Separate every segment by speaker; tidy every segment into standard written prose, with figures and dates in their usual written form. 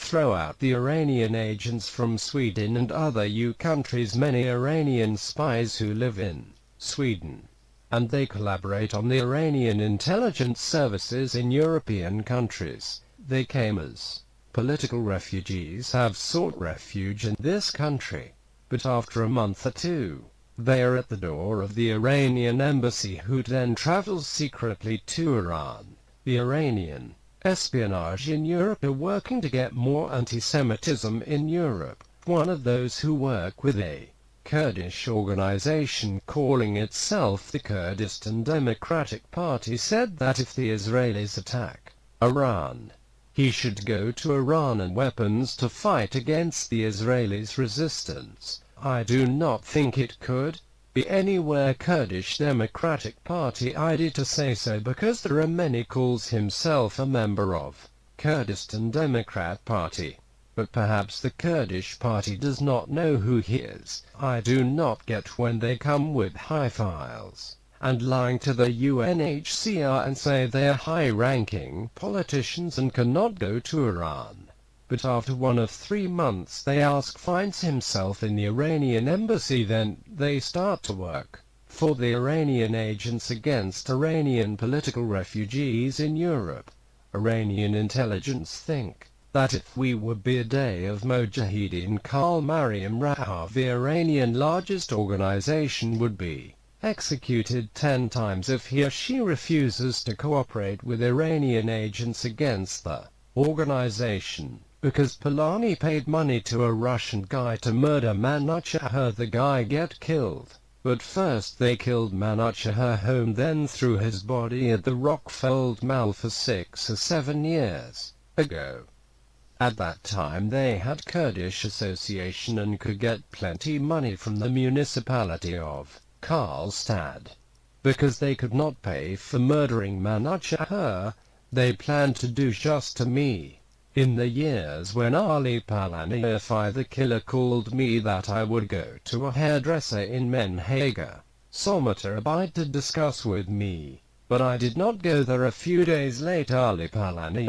Speaker 1: throw out the Iranian agents from Sweden and other EU countries, many Iranian spies who live in Sweden, and they collaborate on the Iranian intelligence services in European countries. They came as political refugees, have sought refuge in this country, but after a month or two, they are at the door of the Iranian embassy, who then travels secretly to Iran. The Iranian espionage in Europe are working to get more anti-Semitism in Europe. One of those who work with a Kurdish organization calling itself the Kurdistan Democratic Party said that if the Israelis attack Iran, he should go to Iran and weapons to fight against the Israelis' resistance. I do not think it could be anywhere Kurdish Democratic Party ID to say so, because there are many calls himself a member of Kurdistan Democrat Party. But perhaps the Kurdish party does not know who he is. I do not get when they come with high files and lying to the UNHCR and say they are high-ranking politicians and cannot go to Iran. But after 1 of 3 months they finds himself in the Iranian embassy, then they start to work for the Iranian agents against Iranian political refugees in Europe. Iranian intelligence think that if we would be a day of Mojahedin, Karl Mariam Rahaf, the Iranian largest organization, would be executed 10 times if he or she refuses to cooperate with Iranian agents against the organization. Because Palani paid money to a Russian guy to murder Mojahedin, the guy get killed. But first they killed Mojahedin home, then threw his body at the Rockfold Mall for 6 or 7 years ago. At that time they had Kurdish association and could get plenty money from the municipality of Karlstad. Because they could not pay for murdering Mojahedin, they planned to do just to me. In the years when Ali Palani, the killer, called me that I would go to a hairdresser in Menhaga, Somaterabad, to discuss with me. But I did not go there. A few days later Ali Palani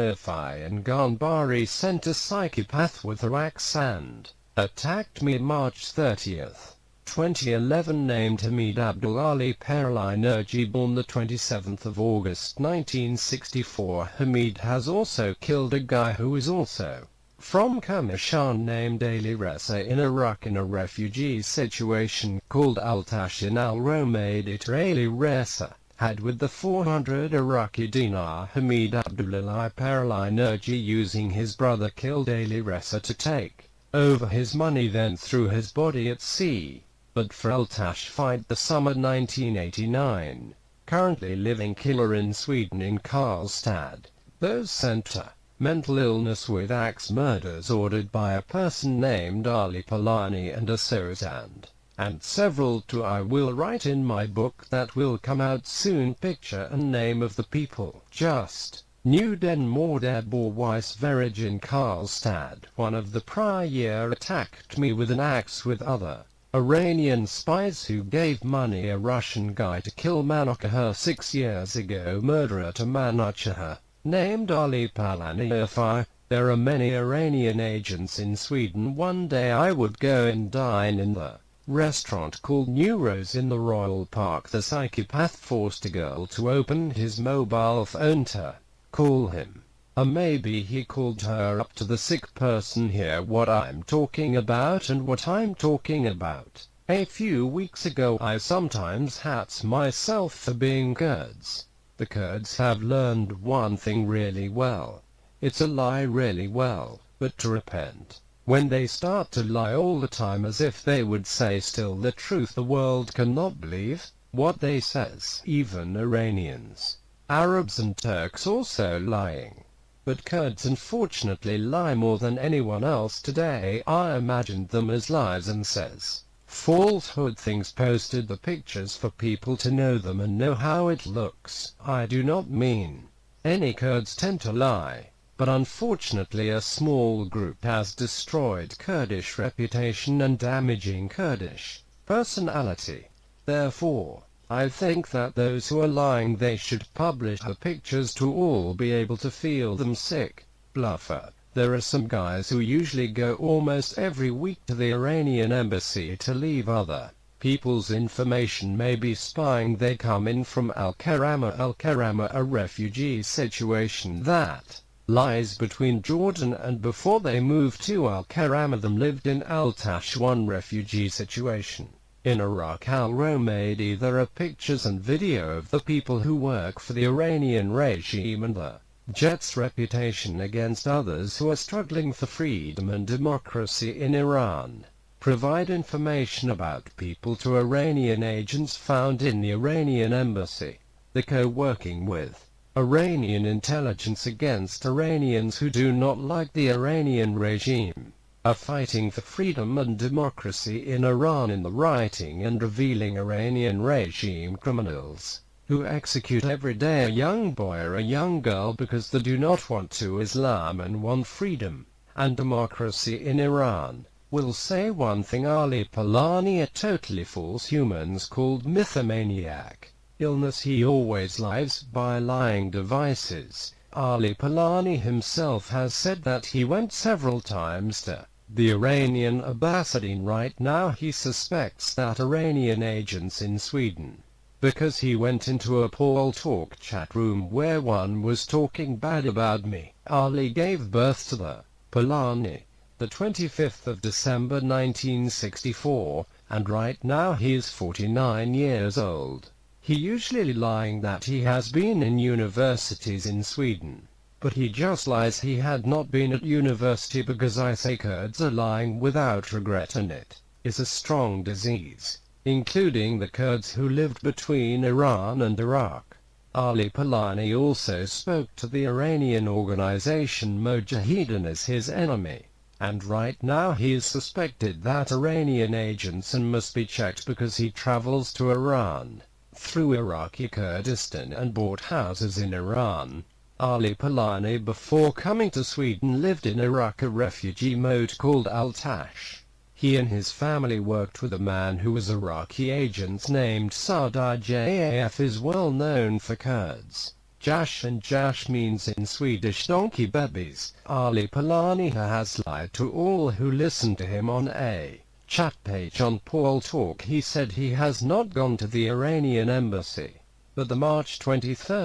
Speaker 1: and Ganbari sent a psychopath with an axe and attacked me. March 30th, 2011, named Hamid Abdul Ali Palani, born the 27th of August 1964. Hamid has also killed a guy who is also from Kamishan named Ali Reza in Iraq in a refugee situation called altash in al-Romaid. Ali Reza had with the 400 Iraqi dinar. Hamid Abdullah Palani, using his brother, killed Ali Reza to take over his money, then threw his body at sea. But for altash fight the summer 1989. Currently living killer in Sweden in Karlstad. Those sent to mental illness with axe murders ordered by a person named Ali Palani and associated, and several too. I will write in my book that will come out soon picture and name of the people. Just New Den Mordeb or Weiss Verage in Karlstad. One of the prior year attacked me with an axe with other Iranian spies who gave money a Russian guy to kill Mojahedin 6 years ago. Murderer to Mojahedin, named Ali Palani. There are many Iranian agents in Sweden. One day I would go and dine in the restaurant called New Rose in the Royal Park. The psychopath forced a girl to open his mobile phone to call him. Maybe he called her up to the sick person. Hear what I'm talking about and what I'm talking about. A few weeks ago I sometimes hate myself for being Kurds. The Kurds have learned one thing really well. It's a lie really well, but to repent. When they start to lie all the time as if they would say still the truth, the world cannot believe what they says. Even Iranians, Arabs and Turks also lying. But Kurds unfortunately lie more than anyone else today. I imagined them as lies and says falsehood things, posted the pictures for people to know them and know how it looks. I do not mean any Kurds tend to lie, but unfortunately a small group has destroyed Kurdish reputation and damaging Kurdish personality. Therefore, I think that those who are lying, they should publish the pictures to all be able to feel them. Sick bluffer. There are some guys who usually go almost every week to the Iranian embassy to leave other people's information, maybe spying. They come in from Al-Karama, a refugee situation that lies between Jordan, and before they moved to Al-Karama them lived in altash, one refugee situation. In Iraq al-Romaidi there are pictures and video of the people who work for the Iranian regime and the jet's reputation against others who are struggling for freedom and democracy in Iran. Provide information about people to Iranian agents found in the Iranian embassy. The co-working with Iranian intelligence against Iranians who do not like the Iranian regime, are fighting for freedom and democracy in Iran in the writing and revealing Iranian regime criminals who execute every day a young boy or a young girl because they do not want to Islam and want freedom and democracy in Iran. Will say one thing: Ali Palani, a totally false humans called mythomaniac. Illness he always lives by lying devices. Ali Palani himself has said that he went several times to the Iranian abassaden. Right now he suspects that Iranian agents in Sweden, because he went into a paltalk chat room where one was talking bad about me. Ali gave birth to the Palani the 25th of December 1964, and right now he is 49 years old. He usually lying that he has been in universities in Sweden, but he just lies he had not been at university, because I say Kurds are lying without regret, and it is a strong disease, including the Kurds who lived between Iran and Iraq. Ali Palani also spoke to the Iranian organization Mojahedin as his enemy, and right now he is suspected that Iranian agents and must be checked because he travels to Iran through Iraqi Kurdistan and bought houses in Iran. Ali Palani before coming to Sweden lived in Iraq, a refugee mode called altash. He and his family worked with a man who was Iraqi agents named Sardar JAF, is well known for Kurds Jash and Jash means in Swedish donkey babies. Ali Palani has lied to all who listen to him on a chat page on paltalk. He said he has not gone to the Iranian embassy, but the March 23,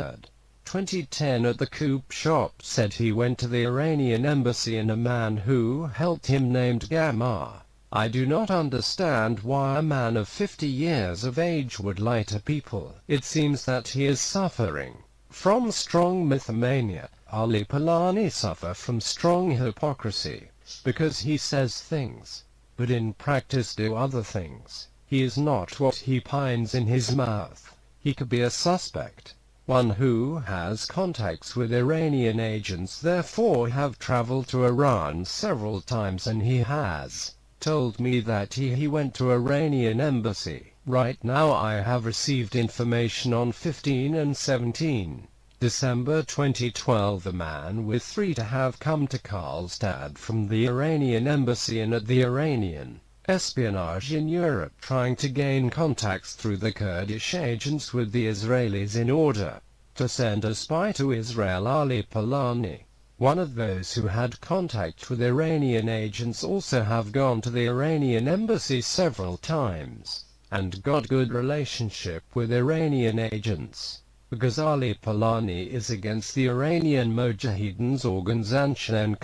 Speaker 1: 2010 at the coop shop said he went to the Iranian embassy and a man who helped him named Gamar. I do not understand why a man of 50 years of age would lie to people. It seems that he is suffering from strong mythomania. Ali Palani suffer from strong hypocrisy, because he says things, but in practice do other things. He is not what he pines in his mouth. He could be a suspect, one who has contacts with Iranian agents, therefore have traveled to Iran several times, and he has told me that he went to Iranian embassy. Right now I have received information on 15 and 17 December 2012 a man with 3 to have come to Karlstad from the Iranian embassy and at the Iranian espionage in Europe, trying to gain contacts through the Kurdish agents with the Israelis in order to send a spy to Israel. Ali Palani, one of those who had contact with Iranian agents, also have gone to the Iranian embassy several times and got good relationship with Iranian agents, because Ali Palani is against the Iranian Mojahedin's organization.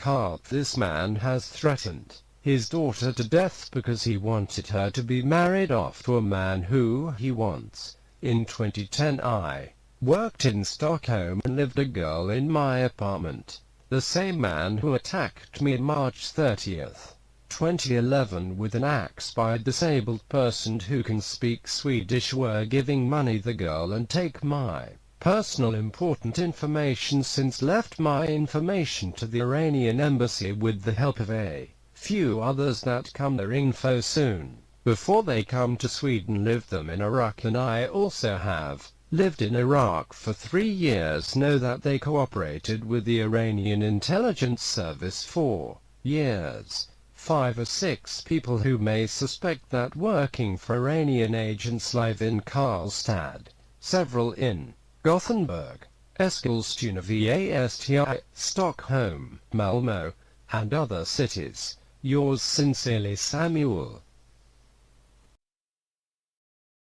Speaker 1: This man has threatened his daughter to death because he wanted her to be married off to a man who he wants. In 2010 I worked in Stockholm and lived a girl in my apartment. The same man who attacked me March 30th. 2011 with an axe by a disabled person who can speak Swedish were giving money the girl and take my personal important information, since left my information to the Iranian embassy with the help of a few others that come their info soon before they come to Sweden. Lived them in Iraq, and I also have lived in Iraq for 3 years. Know that they cooperated with the Iranian intelligence service for years. 5 or 6 people who may suspect that working for Iranian agents live in Karlstad, several in Gothenburg, Eskilstuna, Vasti, Stockholm, Malmö, and other cities. Yours sincerely, Samuel.